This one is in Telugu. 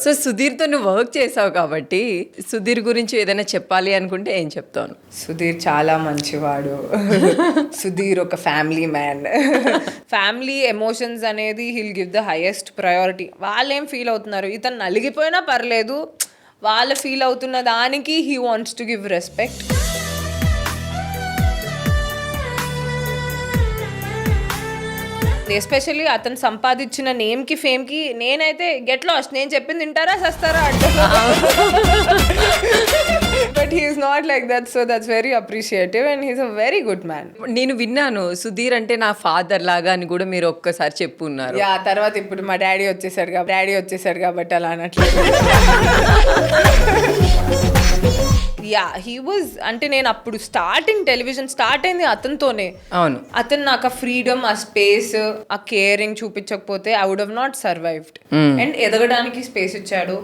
సో సుధీర్తో నువ్వు వర్క్ చేసావు కాబట్టి సుధీర్ గురించి ఏదైనా చెప్పాలి అనుకుంటే ఏం చెప్తాను? సుధీర్ చాలా మంచివాడు. సుధీర్ ఒక ఫ్యామిలీ మ్యాన్. ఫ్యామిలీ ఎమోషన్స్ అనేది heal give the highest priority. వాళ్ళు ఏం ఫీల్ అవుతున్నారు, ఇతను నలిగిపోయినా పర్లేదు, వాళ్ళు ఫీల్ అవుతున్న దానికి he wants to give respect. Especially అతను సంపాదించిన నేమ్కి ఫేమ్కి నేనైతే గెట్ లాస్ట్, నేను చెప్పింది తింటారా సస్తారా అంటారు. But he's not like that, so that's very appreciative and he's a very good man. నేను విన్నాను సుధీర్ అంటే నా ఫాదర్ లాగా అని కూడా మీరు ఒక్కసారి చెప్పున్నారు. యా, తర్వాత ఇప్పుడు మా డాడీ వచ్చేసాడు కాబట్టి అలా అనట్లేదు. యా, హీ వాజ్, అంటే నేను అప్పుడు టెలివిజన్ స్టార్ట్ అయింది అతనితోనే. అవును, అతను నాకు ఆ ఫ్రీడమ్, ఆ స్పేస్, ఆ కేరింగ్ చూపించకపోతే I would have not survived. And ఎదగడానికి స్పేస్ ఇచ్చాడు.